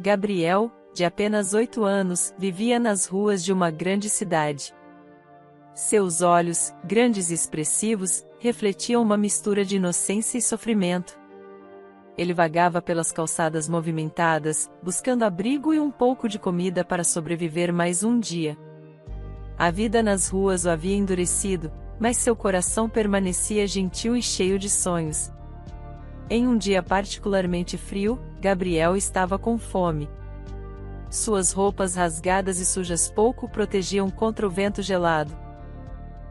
Gabriel, de apenas 8 anos, vivia nas ruas de uma grande cidade. Seus olhos, grandes e expressivos, refletiam uma mistura de inocência e sofrimento. Ele vagava pelas calçadas movimentadas, buscando abrigo e um pouco de comida para sobreviver mais um dia. A vida nas ruas o havia endurecido, mas seu coração permanecia gentil e cheio de sonhos. Em um dia particularmente frio, Gabriel estava com fome. Suas roupas rasgadas e sujas pouco o protegiam contra o vento gelado.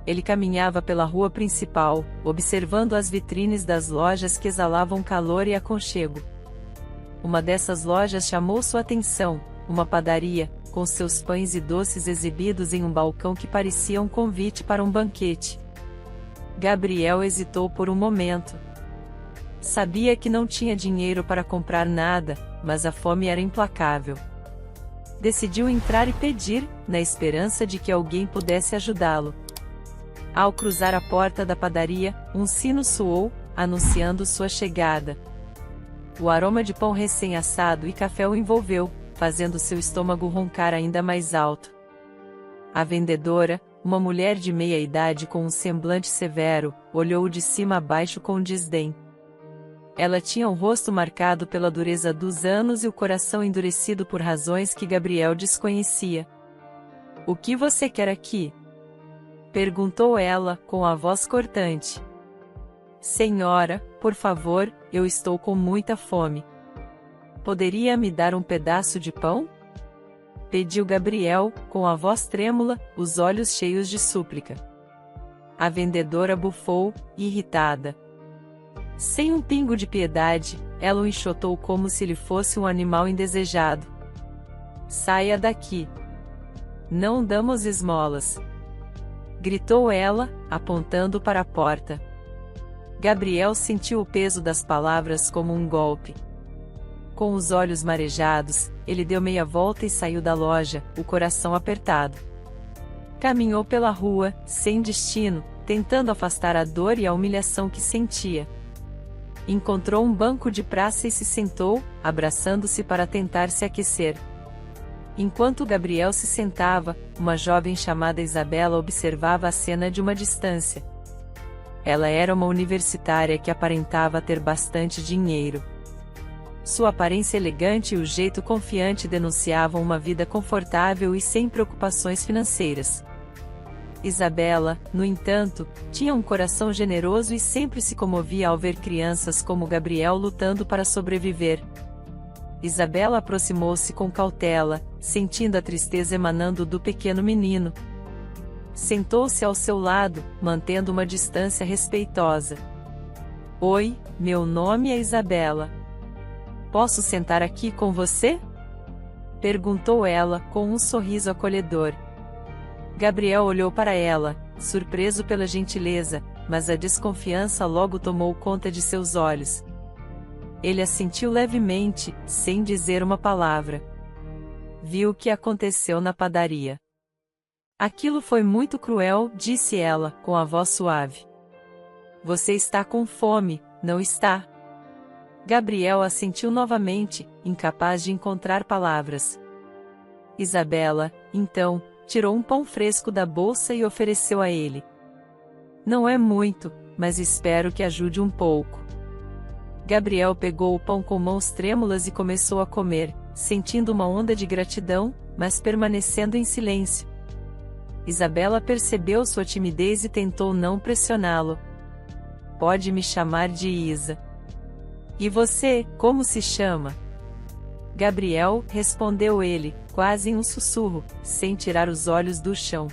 Ele caminhava pela rua principal, observando as vitrines das lojas que exalavam calor e aconchego. Uma dessas lojas chamou sua atenção, uma padaria, com seus pães e doces exibidos em um balcão que parecia um convite para um banquete. Gabriel hesitou por um momento. Sabia que não tinha dinheiro para comprar nada, mas a fome era implacável. Decidiu entrar e pedir, na esperança de que alguém pudesse ajudá-lo. Ao cruzar a porta da padaria, um sino soou, anunciando sua chegada. O aroma de pão recém-assado e café o envolveu, fazendo seu estômago roncar ainda mais alto. A vendedora, uma mulher de meia idade com um semblante severo, olhou-o de cima a baixo com desdém. Ela tinha o rosto marcado pela dureza dos anos e o coração endurecido por razões que Gabriel desconhecia. "O que você quer aqui?" perguntou ela, com a voz cortante. "Senhora, por favor, eu estou com muita fome. Poderia me dar um pedaço de pão?" pediu Gabriel, com a voz trêmula, os olhos cheios de súplica. A vendedora bufou, irritada. Sem um pingo de piedade, ela o enxotou como se ele fosse um animal indesejado. "Saia daqui! Não damos esmolas!" gritou ela, apontando para a porta. Gabriel sentiu o peso das palavras como um golpe. Com os olhos marejados, ele deu meia volta e saiu da loja, o coração apertado. Caminhou pela rua, sem destino, tentando afastar a dor e a humilhação que sentia. Encontrou um banco de praça e se sentou, abraçando-se para tentar se aquecer. Enquanto Gabriel se sentava, uma jovem chamada Isabela observava a cena de uma distância. Ela era uma universitária que aparentava ter bastante dinheiro. Sua aparência elegante e o jeito confiante denunciavam uma vida confortável e sem preocupações financeiras. Isabela, no entanto, tinha um coração generoso e sempre se comovia ao ver crianças como Gabriel lutando para sobreviver. Isabela aproximou-se com cautela, sentindo a tristeza emanando do pequeno menino. Sentou-se ao seu lado, mantendo uma distância respeitosa. "Oi, meu nome é Isabela. Posso sentar aqui com você?" perguntou ela, com um sorriso acolhedor. Gabriel olhou para ela, surpreso pela gentileza, mas a desconfiança logo tomou conta de seus olhos. Ele assentiu levemente, sem dizer uma palavra. Viu o que aconteceu na padaria. "Aquilo foi muito cruel", disse ela, com a voz suave. "Você está com fome, não está?" Gabriel assentiu novamente, incapaz de encontrar palavras. Isabela, então, tirou um pão fresco da bolsa e ofereceu a ele. "Não é muito, mas espero que ajude um pouco." Gabriel pegou o pão com mãos trêmulas e começou a comer, sentindo uma onda de gratidão, mas permanecendo em silêncio. Isabela percebeu sua timidez e tentou não pressioná-lo. "Pode me chamar de Isa." "E você, como se chama?" "Gabriel", respondeu ele, quase em um sussurro, sem tirar os olhos do chão.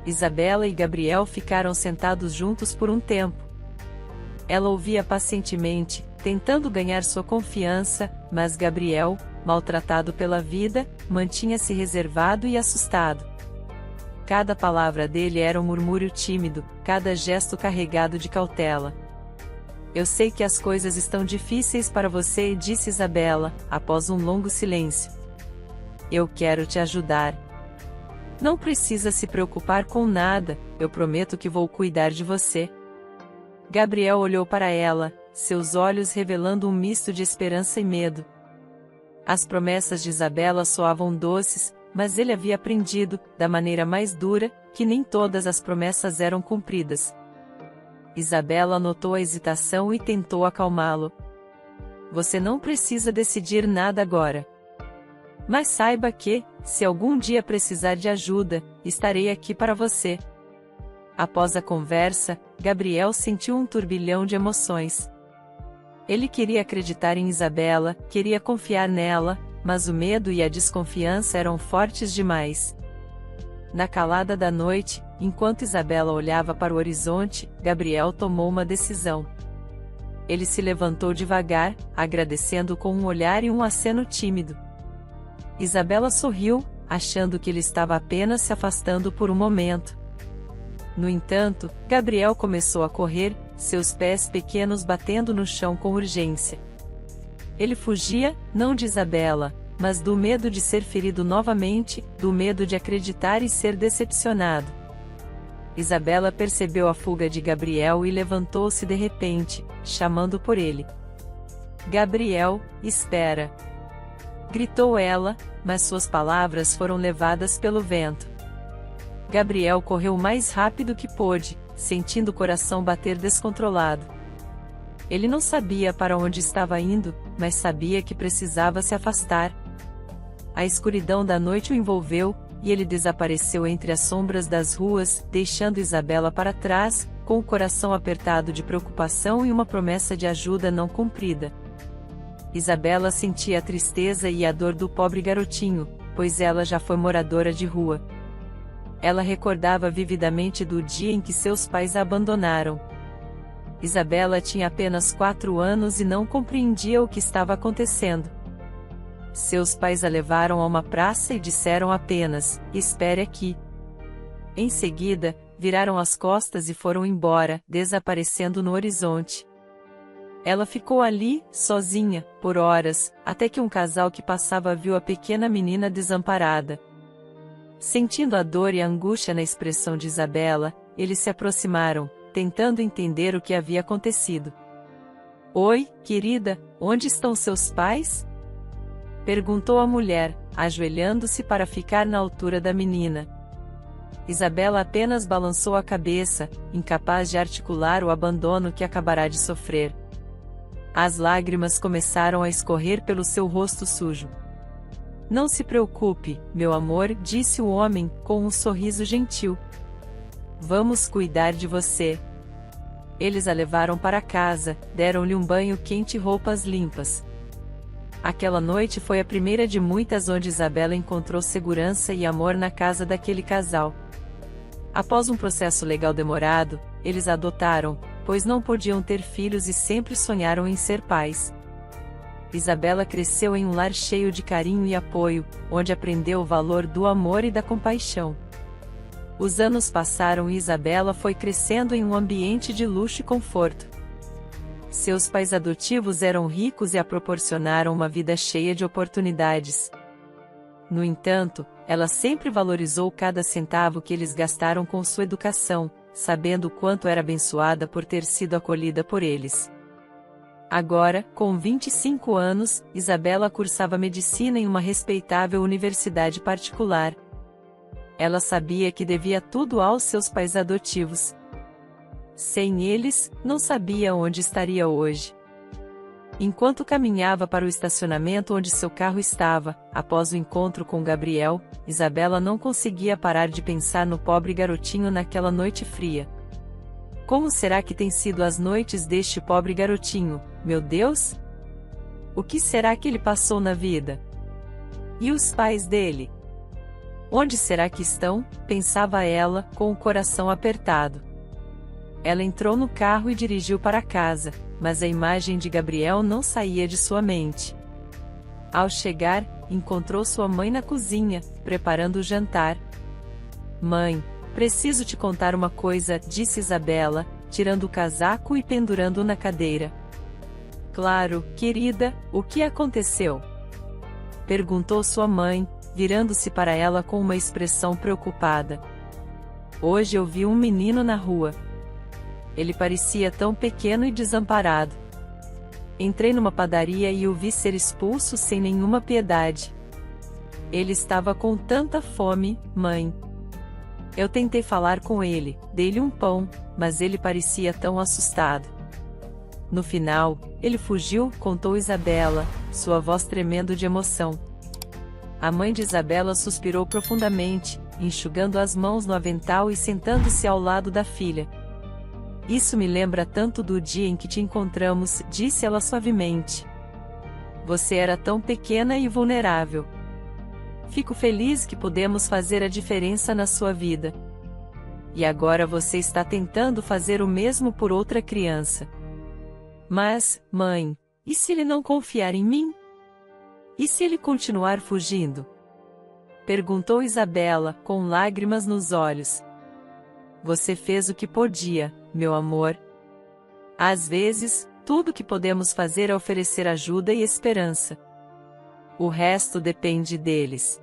Isabela e Gabriel ficaram sentados juntos por um tempo. Ela ouvia pacientemente, tentando ganhar sua confiança, mas Gabriel, maltratado pela vida, mantinha-se reservado e assustado. Cada palavra dele era um murmúrio tímido, cada gesto carregado de cautela. "Eu sei que as coisas estão difíceis para você", disse Isabela, após um longo silêncio. "Eu quero te ajudar. Não precisa se preocupar com nada, eu prometo que vou cuidar de você." Gabriel olhou para ela, seus olhos revelando um misto de esperança e medo. As promessas de Isabela soavam doces, mas ele havia aprendido, da maneira mais dura, que nem todas as promessas eram cumpridas. Isabela notou a hesitação e tentou acalmá-lo. Você não precisa decidir nada agora. Mas saiba que, se algum dia precisar de ajuda, estarei aqui para você. Após a conversa, Gabriel sentiu um turbilhão de emoções. Ele queria acreditar em Isabela, queria confiar nela, mas o medo e a desconfiança eram fortes demais. Na calada da noite, enquanto Isabela olhava para o horizonte, Gabriel tomou uma decisão. Ele se levantou devagar, agradecendo com um olhar e um aceno tímido. Isabela sorriu, achando que ele estava apenas se afastando por um momento. No entanto, Gabriel começou a correr, seus pés pequenos batendo no chão com urgência. Ele fugia, não de Isabela, mas do medo de ser ferido novamente, do medo de acreditar e ser decepcionado. Isabela percebeu a fuga de Gabriel e levantou-se de repente, chamando por ele. Gabriel, espera! Gritou ela, mas suas palavras foram levadas pelo vento. Gabriel correu o mais rápido que pôde, sentindo o coração bater descontrolado. Ele não sabia para onde estava indo, mas sabia que precisava se afastar. A escuridão da noite o envolveu, e ele desapareceu entre as sombras das ruas, deixando Isabela para trás, com o coração apertado de preocupação e uma promessa de ajuda não cumprida. Isabela sentia a tristeza e a dor do pobre garotinho, pois ela já foi moradora de rua. Ela recordava vividamente do dia em que seus pais a abandonaram. Isabela tinha apenas 4 anos e não compreendia o que estava acontecendo. Seus pais a levaram a uma praça e disseram apenas, espere aqui. Em seguida, viraram as costas e foram embora, desaparecendo no horizonte. Ela ficou ali, sozinha, por horas, até que um casal que passava viu a pequena menina desamparada. Sentindo a dor e a angústia na expressão de Isabela, eles se aproximaram, tentando entender o que havia acontecido. Oi, querida, onde estão seus pais? Perguntou a mulher, ajoelhando-se para ficar na altura da menina. Isabela apenas balançou a cabeça, incapaz de articular o abandono que acabará de sofrer. As lágrimas começaram a escorrer pelo seu rosto sujo. Não se preocupe, meu amor, disse o homem, com um sorriso gentil. Vamos cuidar de você. Eles a levaram para casa, deram-lhe um banho quente e roupas limpas. Aquela noite foi a primeira de muitas onde Isabela encontrou segurança e amor na casa daquele casal. Após um processo legal demorado, eles a adotaram, pois não podiam ter filhos e sempre sonharam em ser pais. Isabela cresceu em um lar cheio de carinho e apoio, onde aprendeu o valor do amor e da compaixão. Os anos passaram e Isabela foi crescendo em um ambiente de luxo e conforto. Seus pais adotivos eram ricos e a proporcionaram uma vida cheia de oportunidades. No entanto, ela sempre valorizou cada centavo que eles gastaram com sua educação, sabendo o quanto era abençoada por ter sido acolhida por eles. Agora, com 25 anos, Isabela cursava medicina em uma respeitável universidade particular. Ela sabia que devia tudo aos seus pais adotivos. Sem eles, não sabia onde estaria hoje. Enquanto caminhava para o estacionamento onde seu carro estava, após o encontro com Gabriel, Isabela não conseguia parar de pensar no pobre garotinho naquela noite fria. Como será que têm sido as noites deste pobre garotinho, meu Deus? O que será que ele passou na vida? E os pais dele? Onde será que estão? Pensava ela, com o coração apertado. Ela entrou no carro e dirigiu para casa, mas a imagem de Gabriel não saía de sua mente. Ao chegar, encontrou sua mãe na cozinha, preparando o jantar. Mãe, preciso te contar uma coisa, disse Isabela, tirando o casaco e pendurando-o na cadeira. Claro, querida, o que aconteceu? Perguntou sua mãe, virando-se para ela com uma expressão preocupada. Hoje eu vi um menino na rua. Ele parecia tão pequeno e desamparado. Entrei numa padaria e o vi ser expulso sem nenhuma piedade. Ele estava com tanta fome, mãe. Eu tentei falar com ele, dei-lhe um pão, mas ele parecia tão assustado. No final, ele fugiu, contou Isabela, sua voz tremendo de emoção. A mãe de Isabela suspirou profundamente, enxugando as mãos no avental e sentando-se ao lado da filha. Isso me lembra tanto do dia em que te encontramos, disse ela suavemente. Você era tão pequena e vulnerável. Fico feliz que pudemos fazer a diferença na sua vida. E agora você está tentando fazer o mesmo por outra criança. Mas, mãe, e se ele não confiar em mim? E se ele continuar fugindo? Perguntou Isabela, com lágrimas nos olhos. Você fez o que podia, meu amor. Às vezes, tudo o que podemos fazer é oferecer ajuda e esperança. O resto depende deles.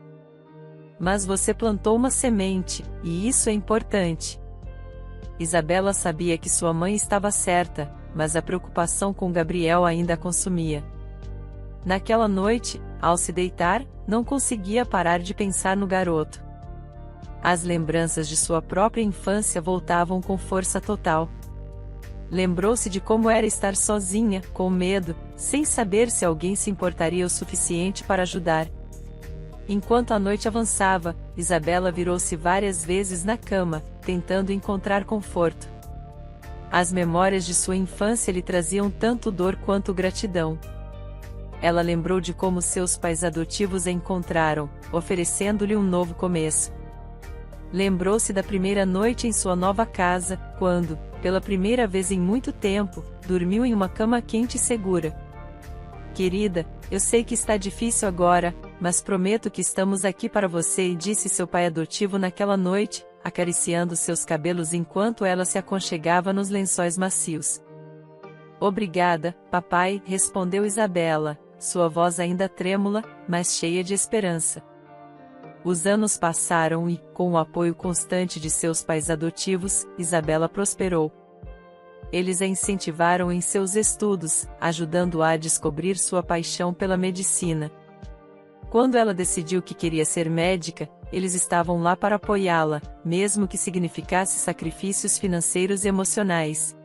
Mas você plantou uma semente, e isso é importante. Isabela sabia que sua mãe estava certa, mas a preocupação com Gabriel ainda a consumia. Naquela noite, ao se deitar, não conseguia parar de pensar no garoto. As lembranças de sua própria infância voltavam com força total. Lembrou-se de como era estar sozinha, com medo, sem saber se alguém se importaria o suficiente para ajudar. Enquanto a noite avançava, Isabela virou-se várias vezes na cama, tentando encontrar conforto. As memórias de sua infância lhe traziam tanto dor quanto gratidão. Ela lembrou de como seus pais adotivos a encontraram, oferecendo-lhe um novo começo. Lembrou-se da primeira noite em sua nova casa, quando, pela primeira vez em muito tempo, dormiu em uma cama quente e segura. Querida, eu sei que está difícil agora, mas prometo que estamos aqui para você, disse seu pai adotivo naquela noite, acariciando seus cabelos enquanto ela se aconchegava nos lençóis macios. Obrigada, papai, respondeu Isabela, sua voz ainda trêmula, mas cheia de esperança. Os anos passaram e, com o apoio constante de seus pais adotivos, Isabela prosperou. Eles a incentivaram em seus estudos, ajudando-a a descobrir sua paixão pela medicina. Quando ela decidiu que queria ser médica, eles estavam lá para apoiá-la, mesmo que significasse sacrifícios financeiros e emocionais.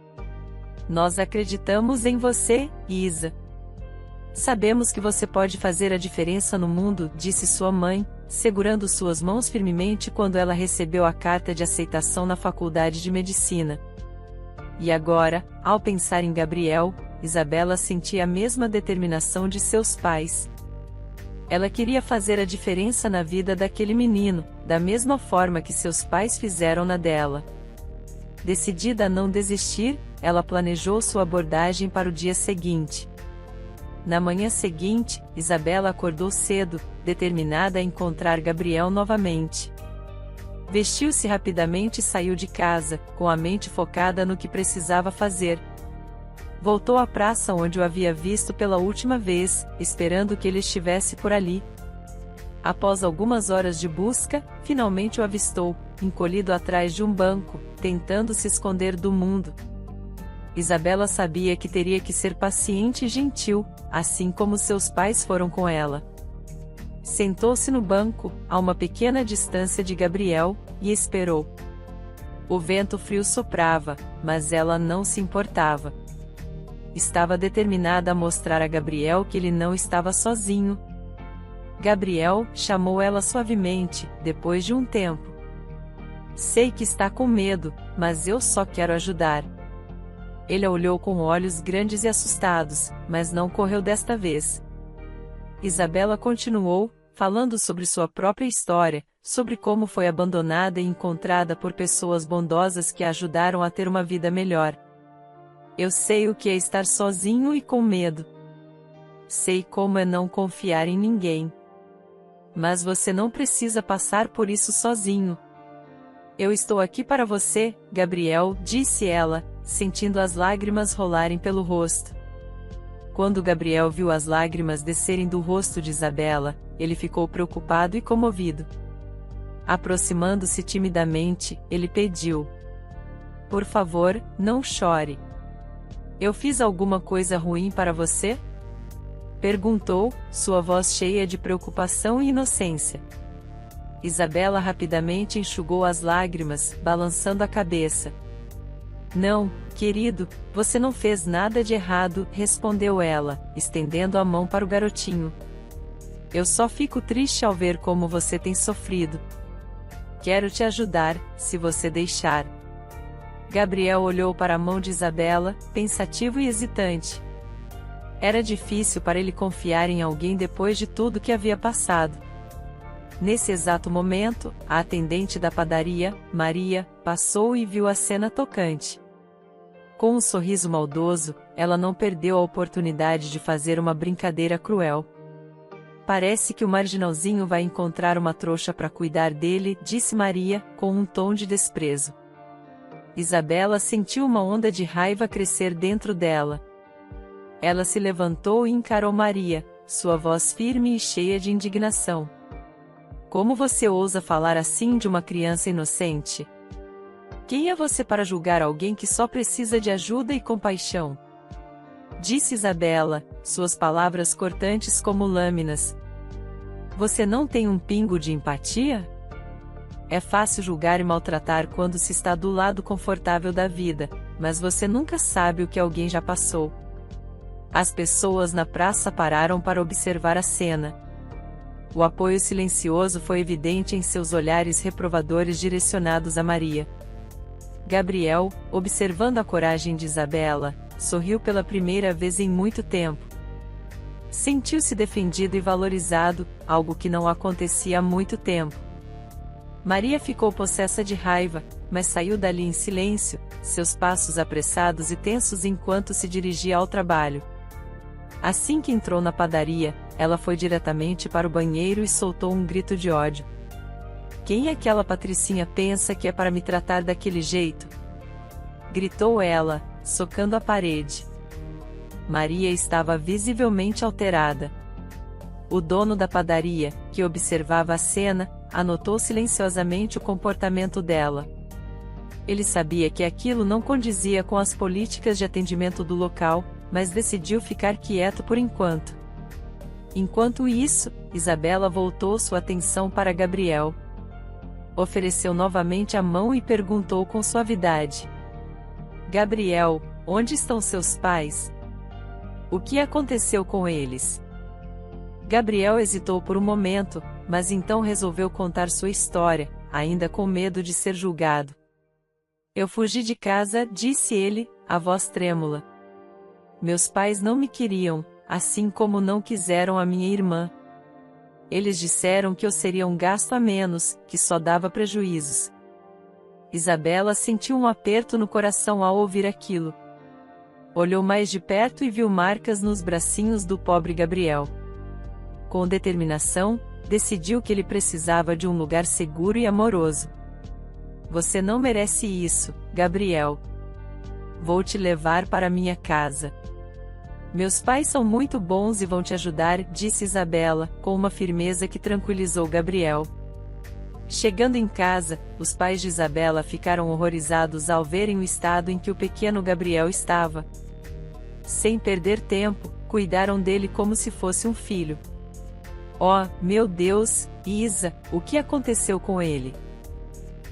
Nós acreditamos em você, Isa. Sabemos que você pode fazer a diferença no mundo, disse sua mãe, segurando suas mãos firmemente quando ela recebeu a carta de aceitação na faculdade de medicina. E agora, ao pensar em Gabriel, Isabela sentia a mesma determinação de seus pais. Ela queria fazer a diferença na vida daquele menino, da mesma forma que seus pais fizeram na dela. Decidida a não desistir, ela planejou sua abordagem para o dia seguinte. Na manhã seguinte, Isabela acordou cedo, determinada a encontrar Gabriel novamente. Vestiu-se rapidamente e saiu de casa, com a mente focada no que precisava fazer. Voltou à praça onde o havia visto pela última vez, esperando que ele estivesse por ali. Após algumas horas de busca, finalmente o avistou, encolhido atrás de um banco, tentando se esconder do mundo. Isabela sabia que teria que ser paciente e gentil, assim como seus pais foram com ela. Sentou-se no banco, a uma pequena distância de Gabriel, e esperou. O vento frio soprava, mas ela não se importava. Estava determinada a mostrar a Gabriel que ele não estava sozinho. Gabriel, chamou ela suavemente, depois de um tempo. Sei que está com medo, mas eu só quero ajudar. Ele a olhou com olhos grandes e assustados, mas não correu desta vez. Isabela continuou, falando sobre sua própria história, sobre como foi abandonada e encontrada por pessoas bondosas que a ajudaram a ter uma vida melhor. Eu sei o que é estar sozinho e com medo. Sei como é não confiar em ninguém. Mas você não precisa passar por isso sozinho. Eu estou aqui para você, Gabriel, disse ela, sentindo as lágrimas rolarem pelo rosto. Quando Gabriel viu as lágrimas descerem do rosto de Isabela, ele ficou preocupado e comovido. Aproximando-se timidamente, ele pediu: por favor, não chore. Eu fiz alguma coisa ruim para você? Perguntou, sua voz cheia de preocupação e inocência. Isabela rapidamente enxugou as lágrimas, balançando a cabeça. Não, querido, você não fez nada de errado, respondeu ela, estendendo a mão para o garotinho. Eu só fico triste ao ver como você tem sofrido. Quero te ajudar, se você deixar. Gabriel olhou para a mão de Isabela, pensativo e hesitante. Era difícil para ele confiar em alguém depois de tudo que havia passado. Nesse exato momento, a atendente da padaria, Maria, passou e viu a cena tocante. Com um sorriso maldoso, ela não perdeu a oportunidade de fazer uma brincadeira cruel. Parece que o marginalzinho vai encontrar uma trouxa para cuidar dele, disse Maria, com um tom de desprezo. Isabela sentiu uma onda de raiva crescer dentro dela. Ela se levantou e encarou Maria, sua voz firme e cheia de indignação. Como você ousa falar assim de uma criança inocente? Quem é você para julgar alguém que só precisa de ajuda e compaixão? Disse Isabela, suas palavras cortantes como lâminas. Você não tem um pingo de empatia? É fácil julgar e maltratar quando se está do lado confortável da vida, mas você nunca sabe o que alguém já passou. As pessoas na praça pararam para observar a cena. O apoio silencioso foi evidente em seus olhares reprovadores direcionados a Maria. Gabriel, observando a coragem de Isabela, sorriu pela primeira vez em muito tempo. Sentiu-se defendido e valorizado, algo que não acontecia há muito tempo. Maria ficou possessa de raiva, mas saiu dali em silêncio, seus passos apressados e tensos enquanto se dirigia ao trabalho. Assim que entrou na padaria, ela foi diretamente para o banheiro e soltou um grito de ódio. Quem aquela patricinha pensa que é para me tratar daquele jeito? Gritou ela, socando a parede. Maria estava visivelmente alterada. O dono da padaria, que observava a cena, anotou silenciosamente o comportamento dela. Ele sabia que aquilo não condizia com as políticas de atendimento do local, mas decidiu ficar quieto por enquanto. Enquanto isso, Isabela voltou sua atenção para Gabriel. Ofereceu novamente a mão e perguntou com suavidade. Gabriel, onde estão seus pais? O que aconteceu com eles? Gabriel hesitou por um momento, mas então resolveu contar sua história, ainda com medo de ser julgado. Eu fugi de casa, disse ele, a voz trêmula. Meus pais não me queriam, assim como não quiseram a minha irmã. Eles disseram que eu seria um gasto a menos, que só dava prejuízos. Isabela sentiu um aperto no coração ao ouvir aquilo. Olhou mais de perto e viu marcas nos bracinhos do pobre Gabriel. Com determinação, decidiu que ele precisava de um lugar seguro e amoroso. Você não merece isso, Gabriel. Vou te levar para minha casa. Meus pais são muito bons e vão te ajudar, disse Isabela, com uma firmeza que tranquilizou Gabriel. Chegando em casa, os pais de Isabela ficaram horrorizados ao verem o estado em que o pequeno Gabriel estava. Sem perder tempo, cuidaram dele como se fosse um filho. Oh, meu Deus, Isa, o que aconteceu com ele?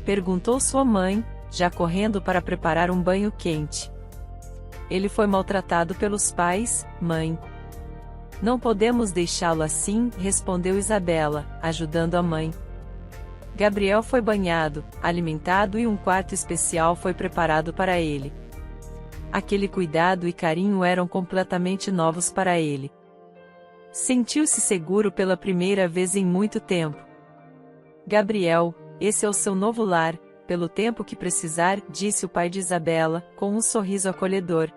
Perguntou sua mãe, já correndo para preparar um banho quente. Ele foi maltratado pelos pais, mãe. Não podemos deixá-lo assim, respondeu Isabela, ajudando a mãe. Gabriel foi banhado, alimentado e um quarto especial foi preparado para ele. Aquele cuidado e carinho eram completamente novos para ele. Sentiu-se seguro pela primeira vez em muito tempo. Gabriel, esse é o seu novo lar, pelo tempo que precisar, disse o pai de Isabela, com um sorriso acolhedor.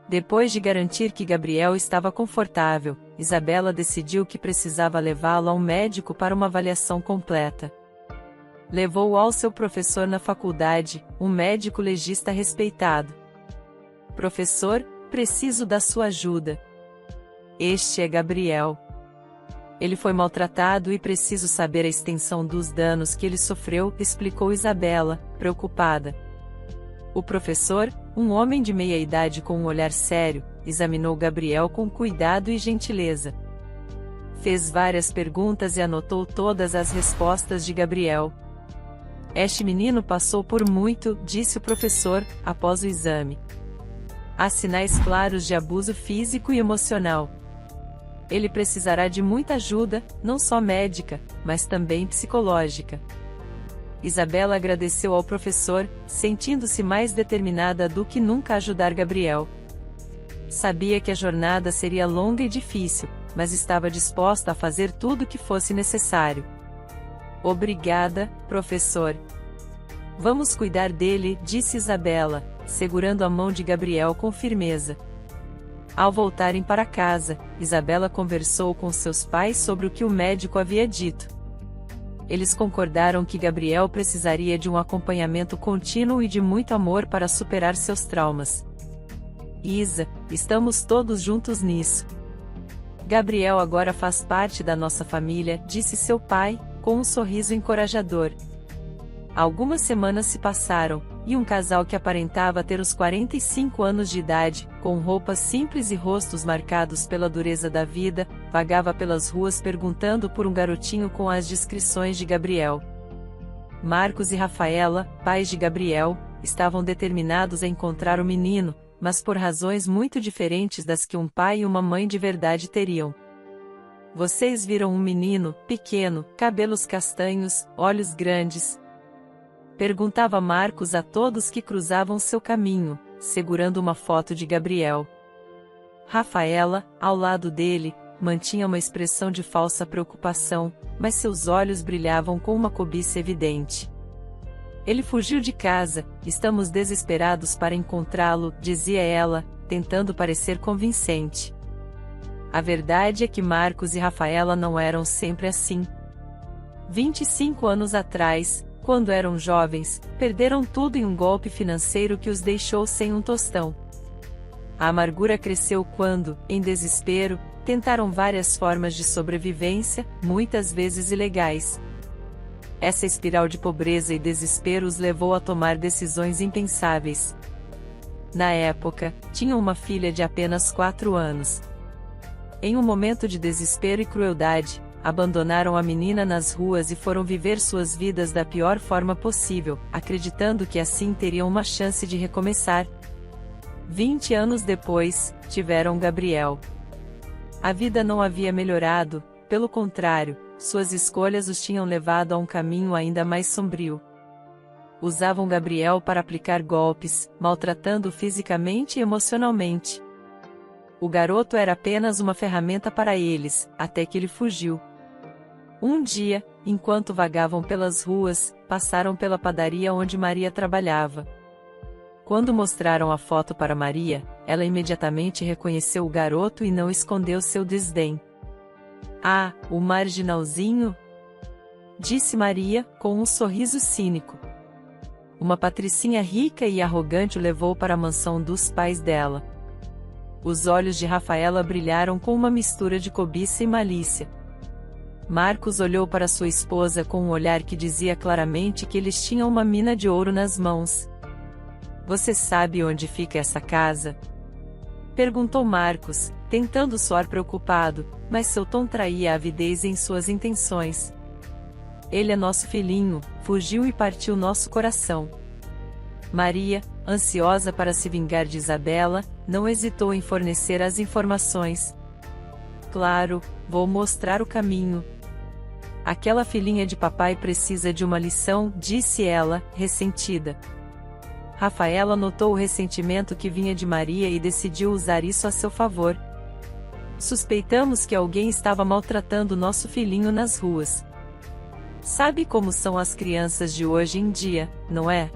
Depois de garantir que Gabriel estava confortável, Isabela decidiu que precisava levá-lo a um médico para uma avaliação completa. Levou-o ao seu professor na faculdade, um médico legista respeitado. Professor, preciso da sua ajuda. Este é Gabriel. Ele foi maltratado e preciso saber a extensão dos danos que ele sofreu, explicou Isabela, preocupada. O professor, um homem de meia idade com um olhar sério, examinou Gabriel com cuidado e gentileza. Fez várias perguntas e anotou todas as respostas de Gabriel. Este menino passou por muito, disse o professor, após o exame. Há sinais claros de abuso físico e emocional. Ele precisará de muita ajuda, não só médica, mas também psicológica. Isabela agradeceu ao professor, sentindo-se mais determinada do que nunca a ajudar Gabriel. Sabia que a jornada seria longa e difícil, mas estava disposta a fazer tudo o que fosse necessário. Obrigada, professor. Vamos cuidar dele, disse Isabela, segurando a mão de Gabriel com firmeza. Ao voltarem para casa, Isabela conversou com seus pais sobre o que o médico havia dito. Eles concordaram que Gabriel precisaria de um acompanhamento contínuo e de muito amor para superar seus traumas. Isa, estamos todos juntos nisso. Gabriel agora faz parte da nossa família, disse seu pai, com um sorriso encorajador. Algumas semanas se passaram, e um casal que aparentava ter os 45 anos de idade, com roupas simples e rostos marcados pela dureza da vida, vagava pelas ruas perguntando por um garotinho com as descrições de Gabriel. Marcos e Rafaela, pais de Gabriel, estavam determinados a encontrar o menino, mas por razões muito diferentes das que um pai e uma mãe de verdade teriam. Vocês viram um menino, pequeno, cabelos castanhos, olhos grandes? Perguntava Marcos a todos que cruzavam seu caminho, segurando uma foto de Gabriel. Rafaela, ao lado dele, mantinha uma expressão de falsa preocupação, mas seus olhos brilhavam com uma cobiça evidente. Ele fugiu de casa, estamos desesperados para encontrá-lo, dizia ela, tentando parecer convincente. A verdade é que Marcos e Rafaela não eram sempre assim. 25 anos atrás, quando eram jovens, perderam tudo em um golpe financeiro que os deixou sem um tostão. A amargura cresceu quando, em desespero, tentaram várias formas de sobrevivência, muitas vezes ilegais. Essa espiral de pobreza e desespero os levou a tomar decisões impensáveis. Na época, tinham uma filha de apenas 4 anos. Em um momento de desespero e crueldade, abandonaram a menina nas ruas e foram viver suas vidas da pior forma possível, acreditando que assim teriam uma chance de recomeçar. 20 anos depois, tiveram Gabriel. A vida não havia melhorado, pelo contrário, suas escolhas os tinham levado a um caminho ainda mais sombrio. Usavam Gabriel para aplicar golpes, maltratando-o fisicamente e emocionalmente. O garoto era apenas uma ferramenta para eles, até que ele fugiu. Um dia, enquanto vagavam pelas ruas, passaram pela padaria onde Maria trabalhava. Quando mostraram a foto para Maria, ela imediatamente reconheceu o garoto e não escondeu seu desdém. Ah, o marginalzinho? Disse Maria, com um sorriso cínico. Uma patricinha rica e arrogante o levou para a mansão dos pais dela. Os olhos de Rafaela brilharam com uma mistura de cobiça e malícia. Marcos olhou para sua esposa com um olhar que dizia claramente que eles tinham uma mina de ouro nas mãos. Você sabe onde fica essa casa? Perguntou Marcos, tentando soar preocupado, mas seu tom traía a avidez em suas intenções. Ele é nosso filhinho, fugiu e partiu nosso coração. Maria, ansiosa para se vingar de Isabela, não hesitou em fornecer as informações. Claro, vou mostrar o caminho. Aquela filhinha de papai precisa de uma lição, disse ela, ressentida. Rafaela notou o ressentimento que vinha de Maria e decidiu usar isso a seu favor. Suspeitamos que alguém estava maltratando nosso filhinho nas ruas. Sabe como são as crianças de hoje em dia, não é?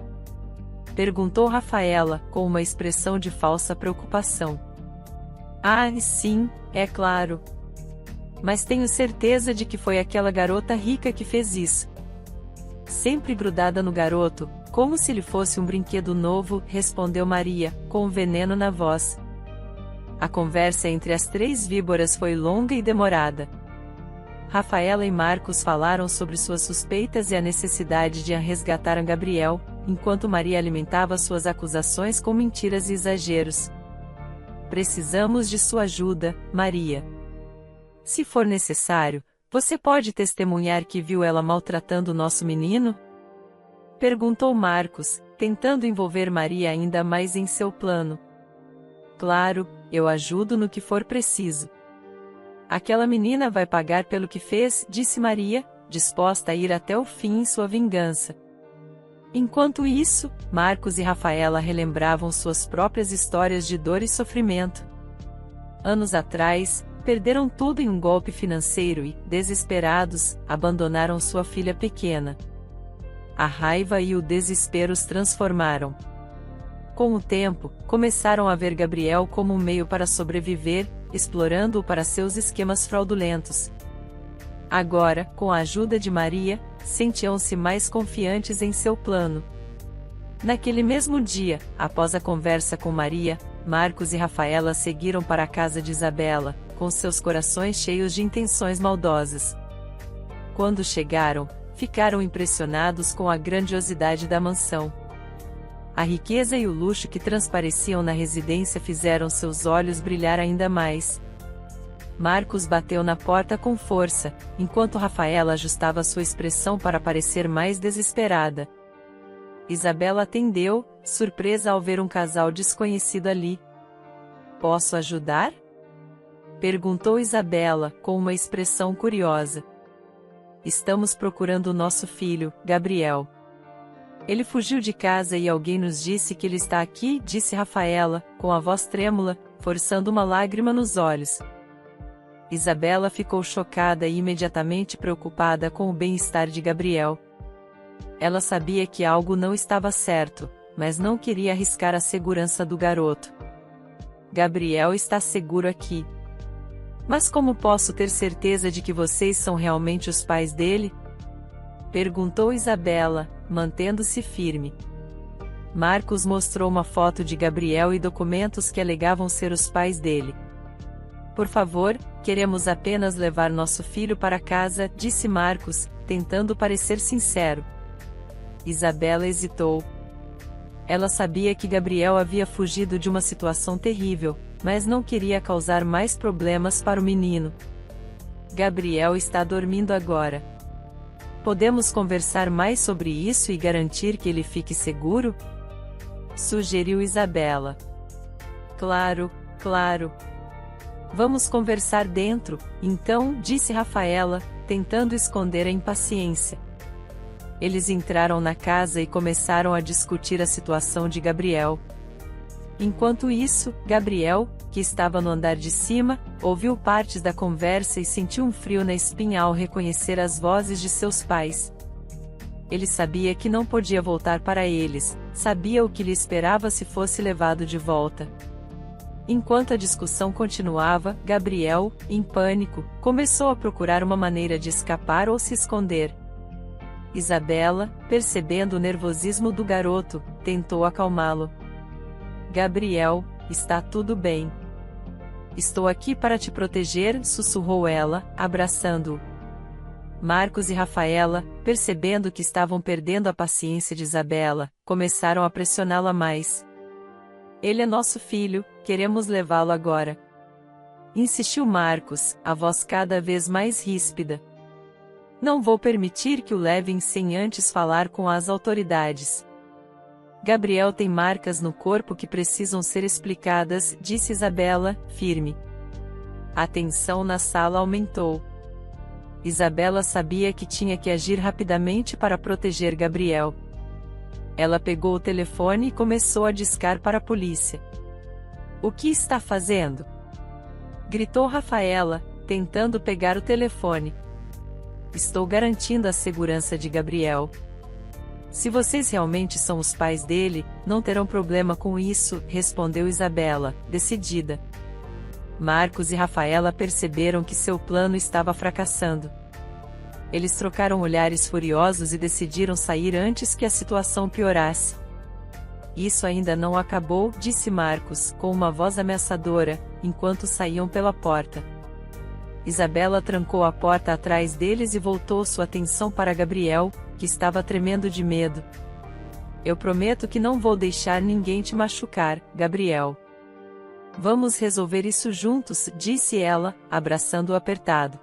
Perguntou Rafaela, com uma expressão de falsa preocupação. Ah, sim, é claro. Mas tenho certeza de que foi aquela garota rica que fez isso. Sempre grudada no garoto, como se ele fosse um brinquedo novo, respondeu Maria, com veneno na voz. A conversa entre as 3 víboras foi longa e demorada. Rafaela e Marcos falaram sobre suas suspeitas e a necessidade de resgatar a Gabriel, enquanto Maria alimentava suas acusações com mentiras e exageros. Precisamos de sua ajuda, Maria. Se for necessário, você pode testemunhar que viu ela maltratando nosso menino? Perguntou Marcos, tentando envolver Maria ainda mais em seu plano. Claro, eu ajudo no que for preciso. Aquela menina vai pagar pelo que fez, disse Maria, disposta a ir até o fim em sua vingança. Enquanto isso, Marcos e Rafaela relembravam suas próprias histórias de dor e sofrimento. Anos atrás, perderam tudo em um golpe financeiro e, desesperados, abandonaram sua filha pequena. A raiva e o desespero os transformaram. Com o tempo, começaram a ver Gabriel como um meio para sobreviver, explorando-o para seus esquemas fraudulentos. Agora, com a ajuda de Maria, sentiam-se mais confiantes em seu plano. Naquele mesmo dia, após a conversa com Maria, Marcos e Rafaela seguiram para a casa de Isabela, com seus corações cheios de intenções maldosas. Quando chegaram, ficaram impressionados com a grandiosidade da mansão. A riqueza e o luxo que transpareciam na residência fizeram seus olhos brilhar ainda mais. Marcos bateu na porta com força, enquanto Rafaela ajustava sua expressão para parecer mais desesperada. Isabela atendeu, surpresa ao ver um casal desconhecido ali. "Posso ajudar?" perguntou Isabela, com uma expressão curiosa. "Estamos procurando o nosso filho, Gabriel. Ele fugiu de casa e alguém nos disse que ele está aqui", disse Rafaela, com a voz trêmula, forçando uma lágrima nos olhos. Isabela ficou chocada e imediatamente preocupada com o bem-estar de Gabriel. Ela sabia que algo não estava certo, mas não queria arriscar a segurança do garoto. "Gabriel está seguro aqui. Mas como posso ter certeza de que vocês são realmente os pais dele?" perguntou Isabela, mantendo-se firme. Marcos mostrou uma foto de Gabriel e documentos que alegavam ser os pais dele. "Por favor, queremos apenas levar nosso filho para casa", disse Marcos, tentando parecer sincero. Isabela hesitou. Ela sabia que Gabriel havia fugido de uma situação terrível, mas não queria causar mais problemas para o menino. "Gabriel está dormindo agora. Podemos conversar mais sobre isso e garantir que ele fique seguro?" sugeriu Isabela. "Claro, claro. Vamos conversar dentro, então", disse Rafaela, tentando esconder a impaciência. Eles entraram na casa e começaram a discutir a situação de Gabriel. Enquanto isso, Gabriel, que estava no andar de cima, ouviu partes da conversa e sentiu um frio na espinha ao reconhecer as vozes de seus pais. Ele sabia que não podia voltar para eles, sabia o que lhe esperava se fosse levado de volta. Enquanto a discussão continuava, Gabriel, em pânico, começou a procurar uma maneira de escapar ou se esconder. Isabela, percebendo o nervosismo do garoto, tentou acalmá-lo. "Gabriel, está tudo bem. Estou aqui para te proteger", sussurrou ela, abraçando-o. Marcos e Rafaela, percebendo que estavam perdendo a paciência de Isabela, começaram a pressioná-la mais. "Ele é nosso filho, queremos levá-lo agora", insistiu Marcos, a voz cada vez mais ríspida. "Não vou permitir que o levem sem antes falar com as autoridades. Gabriel tem marcas no corpo que precisam ser explicadas", disse Isabela, firme. A tensão na sala aumentou. Isabela sabia que tinha que agir rapidamente para proteger Gabriel. Ela pegou o telefone e começou a discar para a polícia. "O que está fazendo?" gritou Rafaela, tentando pegar o telefone. "Estou garantindo a segurança de Gabriel. Se vocês realmente são os pais dele, não terão problema com isso", respondeu Isabela, decidida. Marcos e Rafaela perceberam que seu plano estava fracassando. Eles trocaram olhares furiosos e decidiram sair antes que a situação piorasse. "Isso ainda não acabou", disse Marcos, com uma voz ameaçadora, enquanto saíam pela porta. Isabela trancou a porta atrás deles e voltou sua atenção para Gabriel, que estava tremendo de medo. Eu prometo que não vou deixar ninguém te machucar, Gabriel. Vamos resolver isso juntos, disse ela, abraçando-o apertado.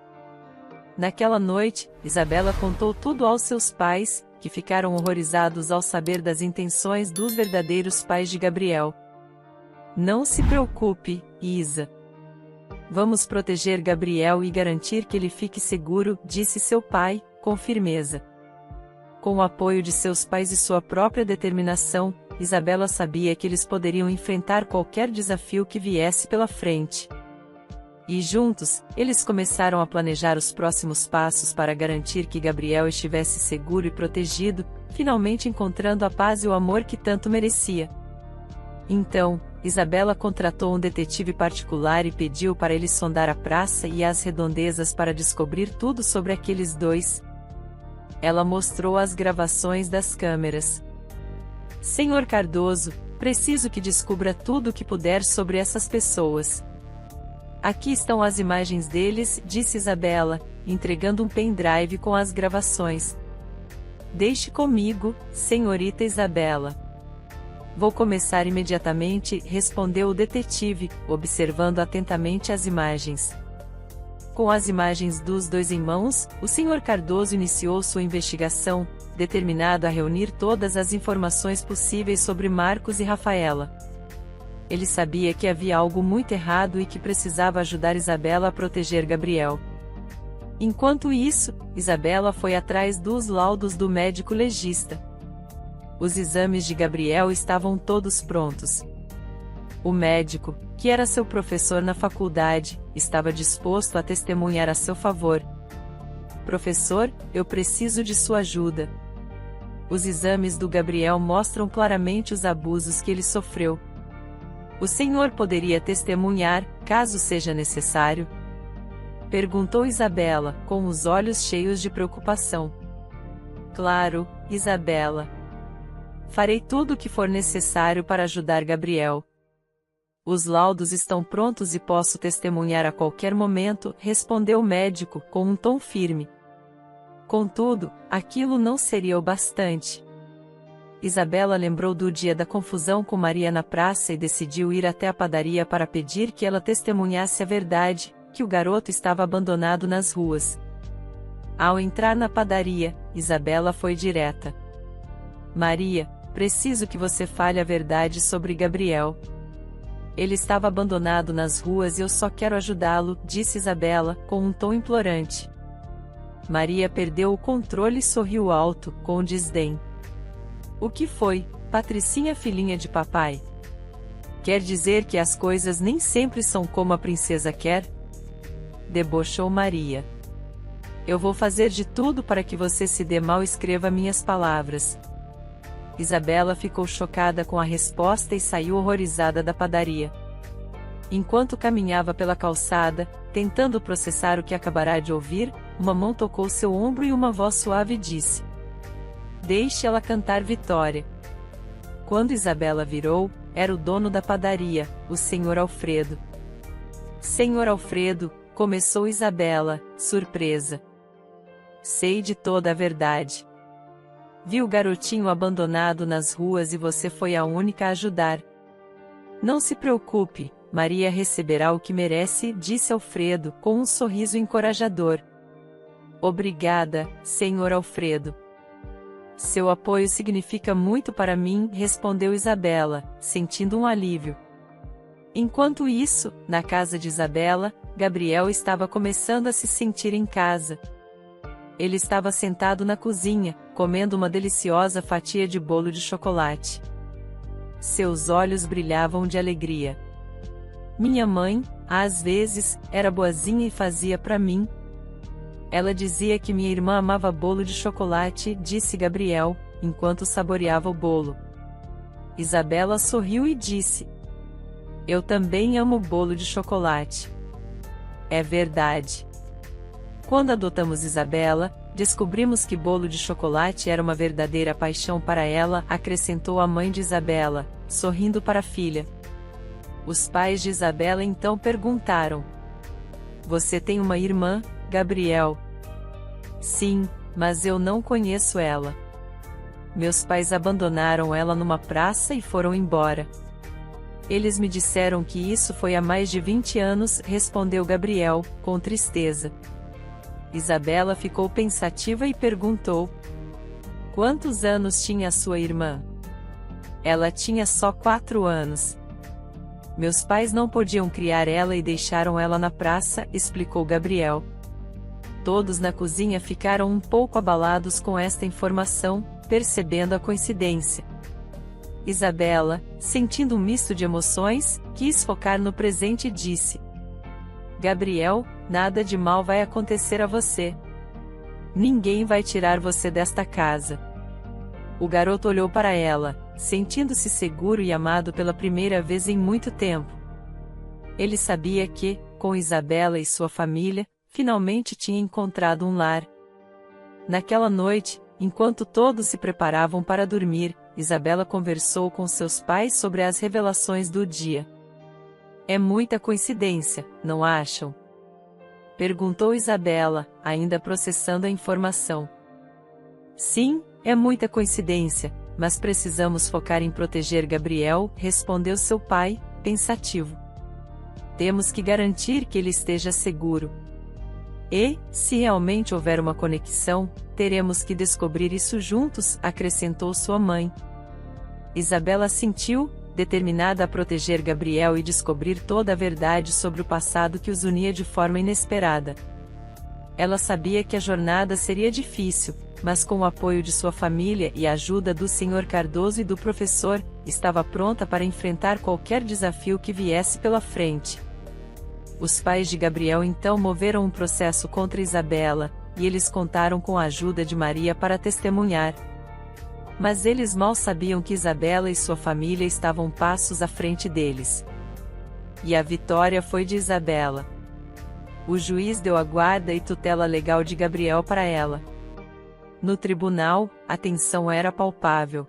Naquela noite, Isabela contou tudo aos seus pais, que ficaram horrorizados ao saber das intenções dos verdadeiros pais de Gabriel. Não se preocupe, Isa. Vamos proteger Gabriel e garantir que ele fique seguro, disse seu pai, com firmeza. Com o apoio de seus pais e sua própria determinação, Isabela sabia que eles poderiam enfrentar qualquer desafio que viesse pela frente. E juntos, eles começaram a planejar os próximos passos para garantir que Gabriel estivesse seguro e protegido, finalmente encontrando a paz e o amor que tanto merecia. Então, Isabela contratou um detetive particular e pediu para ele sondar a praça e as redondezas para descobrir tudo sobre aqueles dois. Ela mostrou as gravações das câmeras. Senhor Cardoso, preciso que descubra tudo o que puder sobre essas pessoas. Aqui estão as imagens deles, disse Isabela, entregando um pendrive com as gravações. Deixe comigo, senhorita Isabela. Vou começar imediatamente, respondeu o detetive, observando atentamente as imagens. Com as imagens dos dois em mãos, o Sr. Cardoso iniciou sua investigação, determinado a reunir todas as informações possíveis sobre Marcos e Rafaela. Ele sabia que havia algo muito errado e que precisava ajudar Isabela a proteger Gabriel. Enquanto isso, Isabela foi atrás dos laudos do médico legista. Os exames de Gabriel estavam todos prontos. O médico, que era seu professor na faculdade, estava disposto a testemunhar a seu favor. Professor, eu preciso de sua ajuda. Os exames do Gabriel mostram claramente os abusos que ele sofreu. O senhor poderia testemunhar, caso seja necessário? Perguntou Isabela, com os olhos cheios de preocupação. Claro, Isabela. Farei tudo o que for necessário para ajudar Gabriel. Os laudos estão prontos e posso testemunhar a qualquer momento, respondeu o médico, com um tom firme. Contudo, aquilo não seria o bastante. Isabela lembrou do dia da confusão com Maria na praça e decidiu ir até a padaria para pedir que ela testemunhasse a verdade, que o garoto estava abandonado nas ruas. Ao entrar na padaria, Isabela foi direta. Maria, preciso que você fale a verdade sobre Gabriel. Ele estava abandonado nas ruas e eu só quero ajudá-lo, disse Isabela, com um tom implorante. Maria perdeu o controle e sorriu alto, com desdém. O que foi, Patricinha filhinha de papai? Quer dizer que as coisas nem sempre são como a princesa quer? Debochou Maria. Eu vou fazer de tudo para que você se dê mal e escreva minhas palavras. Isabela ficou chocada com a resposta e saiu horrorizada da padaria. Enquanto caminhava pela calçada, tentando processar o que acabará de ouvir, uma mão tocou seu ombro e uma voz suave disse: Deixe ela cantar vitória. Quando Isabela virou, era o dono da padaria, o Sr. Alfredo. Senhor Alfredo, começou Isabela, surpresa. Sei de toda a verdade. Vi o garotinho abandonado nas ruas e você foi a única a ajudar. Não se preocupe, Maria receberá o que merece, disse Alfredo, com um sorriso encorajador. Obrigada, Senhor Alfredo. Seu apoio significa muito para mim, respondeu Isabela, sentindo um alívio. Enquanto isso, na casa de Isabela, Gabriel estava começando a se sentir em casa. Ele estava sentado na cozinha, comendo uma deliciosa fatia de bolo de chocolate. Seus olhos brilhavam de alegria. Minha mãe, às vezes, era boazinha e fazia para mim. Ela dizia que minha irmã amava bolo de chocolate, disse Gabriel, enquanto saboreava o bolo. Isabela sorriu e disse: Eu também amo bolo de chocolate. É verdade. Quando adotamos Isabela, descobrimos que bolo de chocolate era uma verdadeira paixão para ela, acrescentou a mãe de Isabela, sorrindo para a filha. Os pais de Isabela então perguntaram: Você tem uma irmã, Gabriel? Sim, mas eu não conheço ela. Meus pais abandonaram ela numa praça e foram embora. Eles me disseram que isso foi há mais de 20 anos, respondeu Gabriel, com tristeza. Isabela ficou pensativa e perguntou: quantos anos tinha a sua irmã? Ela tinha só 4 anos. Meus pais não podiam criar ela e deixaram ela na praça, explicou Gabriel. Todos na cozinha ficaram um pouco abalados com esta informação, percebendo a coincidência. Isabela, sentindo um misto de emoções, quis focar no presente e disse: Gabriel, nada de mal vai acontecer a você. Ninguém vai tirar você desta casa. O garoto olhou para ela, sentindo-se seguro e amado pela primeira vez em muito tempo. Ele sabia que, com Isabela e sua família, finalmente tinha encontrado um lar. Naquela noite, enquanto todos se preparavam para dormir, Isabela conversou com seus pais sobre as revelações do dia. É muita coincidência, não acham? Perguntou Isabela, ainda processando a informação. Sim, é muita coincidência, mas precisamos focar em proteger Gabriel, respondeu seu pai, pensativo. Temos que garantir que ele esteja seguro. E, se realmente houver uma conexão, teremos que descobrir isso juntos, acrescentou sua mãe. Isabela assentiu, determinada a proteger Gabriel e descobrir toda a verdade sobre o passado que os unia de forma inesperada. Ela sabia que a jornada seria difícil, mas com o apoio de sua família e a ajuda do Sr. Cardoso e do professor, estava pronta para enfrentar qualquer desafio que viesse pela frente. Os pais de Gabriel então moveram um processo contra Isabela, e eles contaram com a ajuda de Maria para testemunhar. Mas eles mal sabiam que Isabela e sua família estavam passos à frente deles. E a vitória foi de Isabela. O juiz deu a guarda e tutela legal de Gabriel para ela. No tribunal, a tensão era palpável.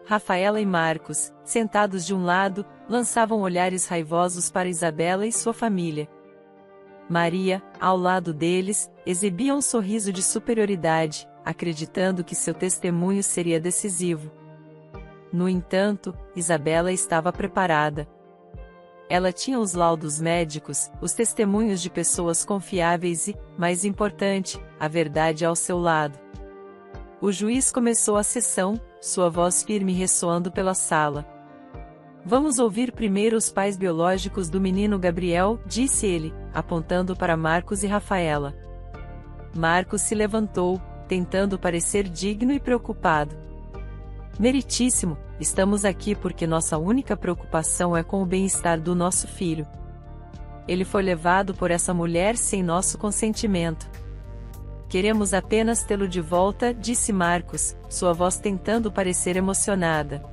Rafaela e Marcos, sentados de um lado, lançavam olhares raivosos para Isabela e sua família. Maria, ao lado deles, exibia um sorriso de superioridade, acreditando que seu testemunho seria decisivo. No entanto, Isabela estava preparada. Ela tinha os laudos médicos, os testemunhos de pessoas confiáveis e, mais importante, a verdade ao seu lado. O juiz começou a sessão, sua voz firme ressoando pela sala. Vamos ouvir primeiro os pais biológicos do menino Gabriel, disse ele, apontando para Marcos e Rafaela. Marcos se levantou, tentando parecer digno e preocupado. Meritíssimo, estamos aqui porque nossa única preocupação é com o bem-estar do nosso filho. Ele foi levado por essa mulher sem nosso consentimento. Queremos apenas tê-lo de volta, disse Marcos, sua voz tentando parecer emocionada.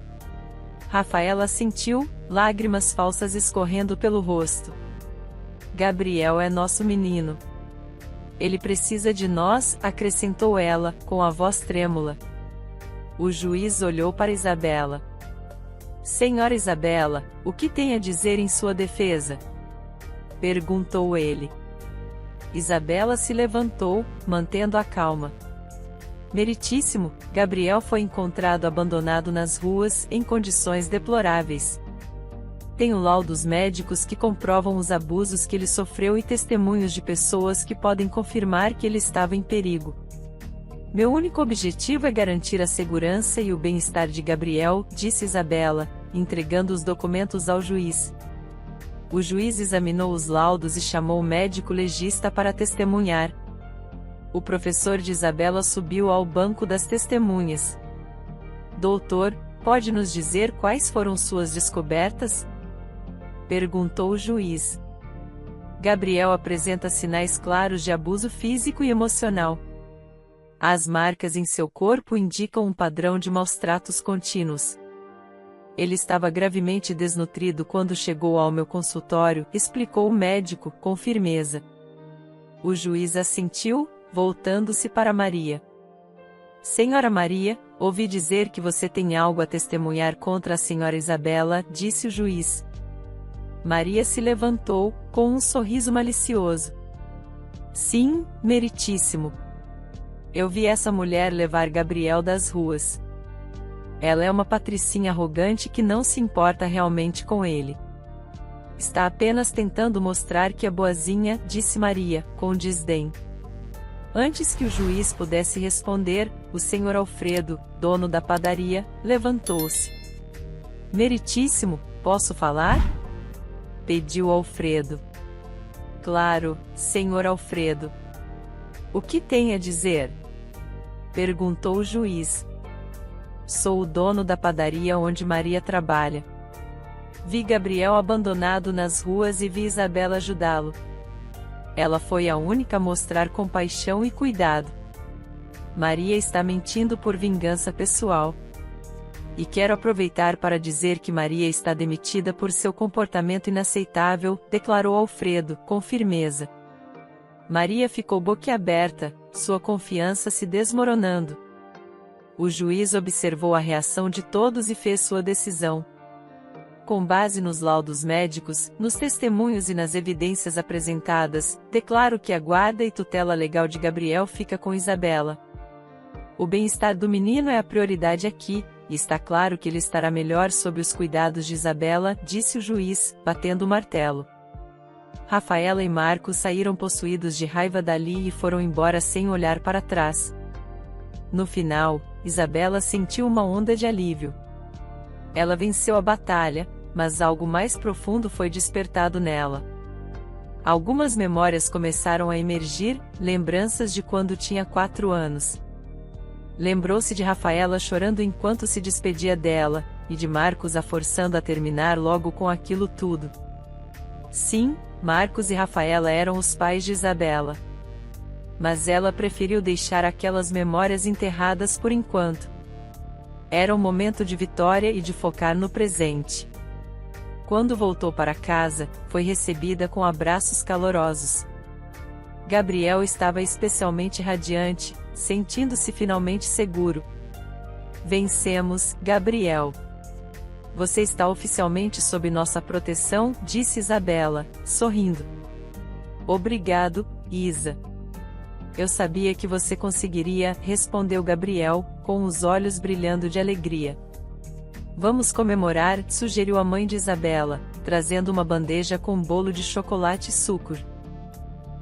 Rafaela sentiu, lágrimas falsas escorrendo pelo rosto. Gabriel é nosso menino. Ele precisa de nós, acrescentou ela, com a voz trêmula. O juiz olhou para Isabela. Senhora Isabela, o que tem a dizer em sua defesa? Perguntou ele. Isabela se levantou, mantendo a calma. Meritíssimo, Gabriel foi encontrado abandonado nas ruas, em condições deploráveis. Tenho laudos médicos que comprovam os abusos que ele sofreu e testemunhos de pessoas que podem confirmar que ele estava em perigo. Meu único objetivo é garantir a segurança e o bem-estar de Gabriel, disse Isabela, entregando os documentos ao juiz. O juiz examinou os laudos e chamou o médico legista para testemunhar. O professor de Isabela subiu ao banco das testemunhas. Doutor, pode nos dizer quais foram suas descobertas? Perguntou o juiz. Gabriel apresenta sinais claros de abuso físico e emocional. As marcas em seu corpo indicam um padrão de maus-tratos contínuos. Ele estava gravemente desnutrido quando chegou ao meu consultório, explicou o médico, com firmeza. O juiz assentiu, voltando-se para Maria. Senhora Maria, ouvi dizer que você tem algo a testemunhar contra a senhora Isabela, disse o juiz. Maria se levantou, com um sorriso malicioso. Sim, meritíssimo. Eu vi essa mulher levar Gabriel das ruas. Ela é uma patricinha arrogante que não se importa realmente com ele. Está apenas tentando mostrar que é boazinha, disse Maria, com desdém. Antes que o juiz pudesse responder, o senhor Alfredo, dono da padaria, levantou-se. Meritíssimo, posso falar? Pediu Alfredo. Claro, senhor Alfredo. O que tem a dizer? Perguntou o juiz. Sou o dono da padaria onde Maria trabalha. Vi Gabriel abandonado nas ruas e vi Isabela ajudá-lo. Ela foi a única a mostrar compaixão e cuidado. Maria está mentindo por vingança pessoal. E quero aproveitar para dizer que Maria está demitida por seu comportamento inaceitável, declarou Alfredo, com firmeza. Maria ficou boquiaberta, sua confiança se desmoronando. O juiz observou a reação de todos e fez sua decisão. Com base nos laudos médicos, nos testemunhos e nas evidências apresentadas, declaro que a guarda e tutela legal de Gabriel fica com Isabela. O bem-estar do menino é a prioridade aqui, e está claro que ele estará melhor sob os cuidados de Isabela, disse o juiz, batendo o martelo. Rafaela e Marcos saíram possuídos de raiva dali e foram embora sem olhar para trás. No final, Isabela sentiu uma onda de alívio. Ela venceu a batalha, mas algo mais profundo foi despertado nela. Algumas memórias começaram a emergir, lembranças de quando tinha 4 anos. Lembrou-se de Rafaela chorando enquanto se despedia dela, e de Marcos a forçando a terminar logo com aquilo tudo. Sim, Marcos e Rafaela eram os pais de Isabela. Mas ela preferiu deixar aquelas memórias enterradas por enquanto. Era um momento de vitória e de focar no presente. Quando voltou para casa, foi recebida com abraços calorosos. Gabriel estava especialmente radiante, sentindo-se finalmente seguro. Vencemos, Gabriel. Você está oficialmente sob nossa proteção, disse Isabela, sorrindo. Obrigado, Isa. Eu sabia que você conseguiria, respondeu Gabriel, com os olhos brilhando de alegria. Vamos comemorar, sugeriu a mãe de Isabela, trazendo uma bandeja com bolo de chocolate e sucor.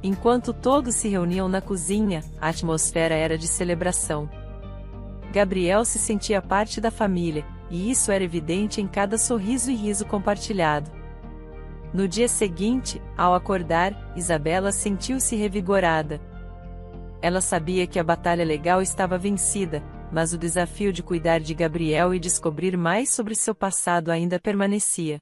Enquanto todos se reuniam na cozinha, a atmosfera era de celebração. Gabriel se sentia parte da família, e isso era evidente em cada sorriso e riso compartilhado. No dia seguinte, ao acordar, Isabela sentiu-se revigorada. Ela sabia que a batalha legal estava vencida, mas o desafio de cuidar de Gabriel e descobrir mais sobre seu passado ainda permanecia.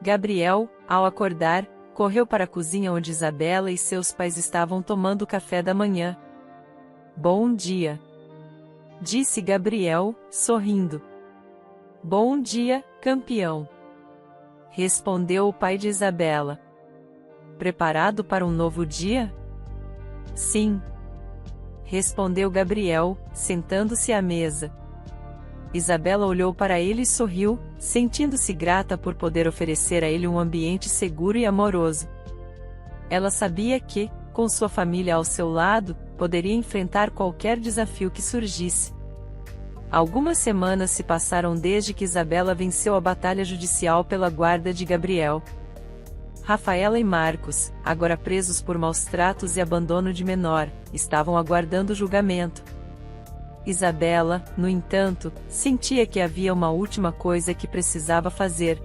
Gabriel, ao acordar, correu para a cozinha onde Isabela e seus pais estavam tomando café da manhã. Bom dia, disse Gabriel, sorrindo. Bom dia, campeão, respondeu o pai de Isabela. Preparado para um novo dia? Sim, respondeu Gabriel, sentando-se à mesa. Isabela olhou para ele e sorriu, sentindo-se grata por poder oferecer a ele um ambiente seguro e amoroso. Ela sabia que, com sua família ao seu lado, poderia enfrentar qualquer desafio que surgisse. Algumas semanas se passaram desde que Isabela venceu a batalha judicial pela guarda de Gabriel. Rafaela e Marcos, agora presos por maus-tratos e abandono de menor, estavam aguardando o julgamento. Isabela, no entanto, sentia que havia uma última coisa que precisava fazer.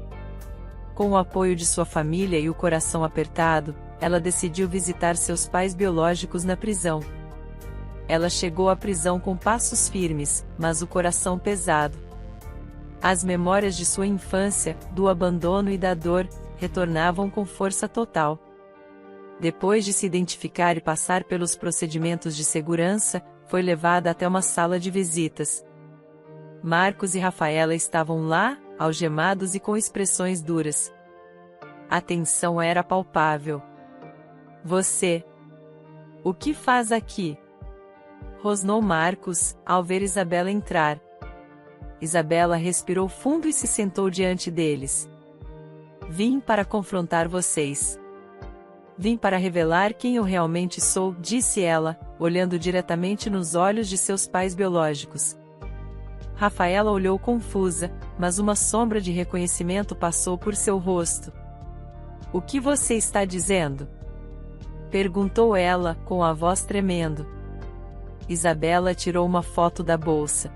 Com o apoio de sua família e o coração apertado, ela decidiu visitar seus pais biológicos na prisão. Ela chegou à prisão com passos firmes, mas o coração pesado. As memórias de sua infância, do abandono e da dor, retornavam com força total. Depois de se identificar e passar pelos procedimentos de segurança, foi levada até uma sala de visitas. Marcos e Rafaela estavam lá, algemados e com expressões duras. A tensão era palpável. Você? O que faz aqui? Rosnou Marcos, ao ver Isabela entrar. Isabela respirou fundo e se sentou diante deles. Vim para confrontar vocês. Vim para revelar quem eu realmente sou, disse ela, olhando diretamente nos olhos de seus pais biológicos. Rafaela olhou confusa, mas uma sombra de reconhecimento passou por seu rosto. "O que você está dizendo?" perguntou ela, com a voz tremendo. Isabela tirou uma foto da bolsa.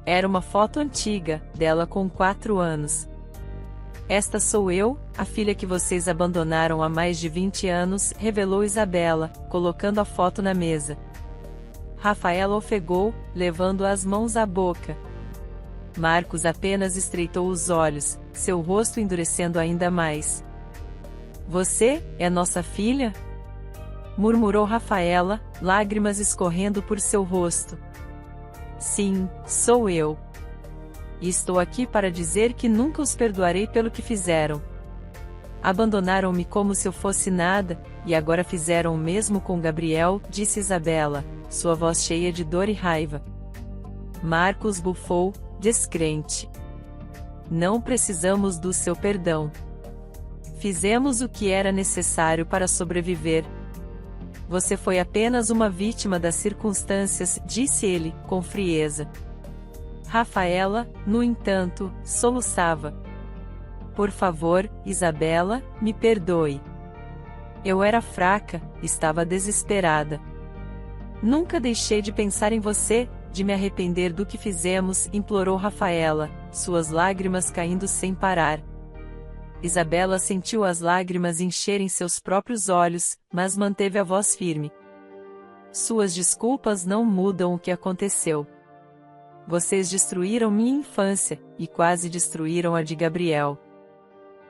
Era uma foto antiga, dela com 4 anos. "Esta sou eu, a filha que vocês abandonaram há mais de 20 anos", revelou Isabela, colocando a foto na mesa. Rafaela ofegou, levando as mãos à boca. Marcos apenas estreitou os olhos, seu rosto endurecendo ainda mais. "Você é nossa filha?" murmurou Rafaela, lágrimas escorrendo por seu rosto. "Sim, sou eu. E estou aqui para dizer que nunca os perdoarei pelo que fizeram. Abandonaram-me como se eu fosse nada, e agora fizeram o mesmo com Gabriel", disse Isabela, sua voz cheia de dor e raiva. Marcos bufou, descrente. "Não precisamos do seu perdão. Fizemos o que era necessário para sobreviver. Você foi apenas uma vítima das circunstâncias", disse ele, com frieza. Rafaela, no entanto, soluçava. "Por favor, Isabela, me perdoe. Eu era fraca, estava desesperada. Nunca deixei de pensar em você, de me arrepender do que fizemos", implorou Rafaela, suas lágrimas caindo sem parar. Isabela sentiu as lágrimas encherem seus próprios olhos, mas manteve a voz firme. "Suas desculpas não mudam o que aconteceu. Vocês destruíram minha infância, e quase destruíram a de Gabriel.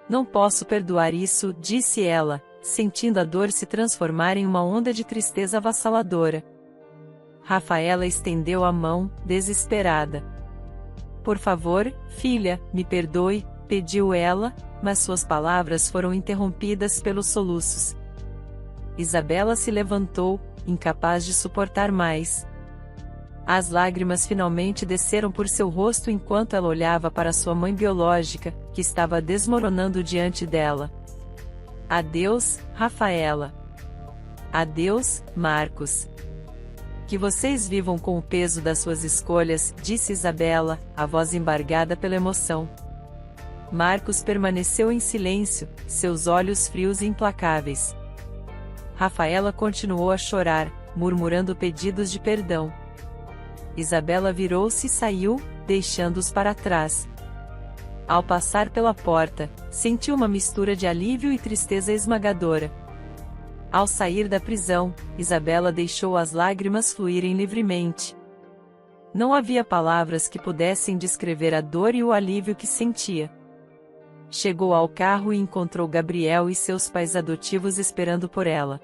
Não posso perdoar isso", disse ela, sentindo a dor se transformar em uma onda de tristeza avassaladora. Rafaela estendeu a mão, desesperada. "Por favor, filha, me perdoe", pediu ela, mas suas palavras foram interrompidas pelos soluços. Isabela se levantou, incapaz de suportar mais. As lágrimas finalmente desceram por seu rosto enquanto ela olhava para sua mãe biológica, que estava desmoronando diante dela. "Adeus, Rafaela. Adeus, Marcos. Que vocês vivam com o peso das suas escolhas", disse Isabela, a voz embargada pela emoção. Marcos permaneceu em silêncio, seus olhos frios e implacáveis. Rafaela continuou a chorar, murmurando pedidos de perdão. Isabela virou-se e saiu, deixando-os para trás. Ao passar pela porta, sentiu uma mistura de alívio e tristeza esmagadora. Ao sair da prisão, Isabela deixou as lágrimas fluírem livremente. Não havia palavras que pudessem descrever a dor e o alívio que sentia. Chegou ao carro e encontrou Gabriel e seus pais adotivos esperando por ela.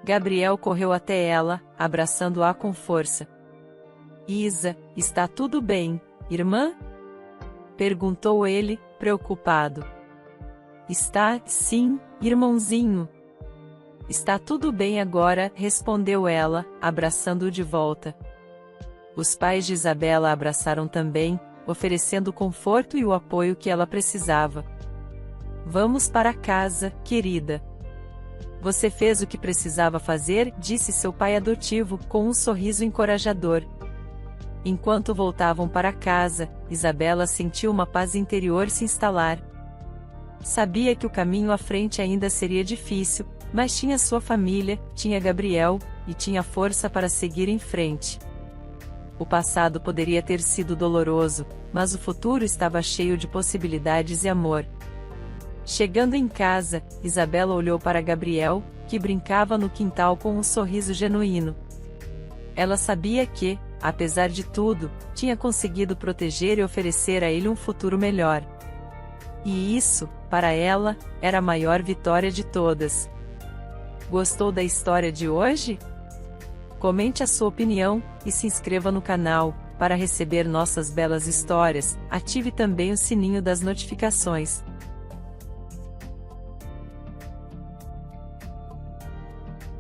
Gabriel correu até ela, abraçando-a com força. "Isa, está tudo bem, irmã?" perguntou ele, preocupado. "Está, sim, irmãozinho. Está tudo bem agora", respondeu ela, abraçando-o de volta. Os pais de Isabela a abraçaram também, oferecendo o conforto e o apoio que ela precisava. "Vamos para casa, querida. Você fez o que precisava fazer", disse seu pai adotivo, com um sorriso encorajador. Enquanto voltavam para casa, Isabela sentiu uma paz interior se instalar. Sabia que o caminho à frente ainda seria difícil, mas tinha sua família, tinha Gabriel, e tinha força para seguir em frente. O passado poderia ter sido doloroso, mas o futuro estava cheio de possibilidades e amor. Chegando em casa, Isabela olhou para Gabriel, que brincava no quintal com um sorriso genuíno. Ela sabia que, apesar de tudo, tinha conseguido proteger e oferecer a ele um futuro melhor. E isso, para ela, era a maior vitória de todas. Gostou da história de hoje? Comente a sua opinião, e se inscreva no canal, para receber nossas belas histórias. Ative também o sininho das notificações.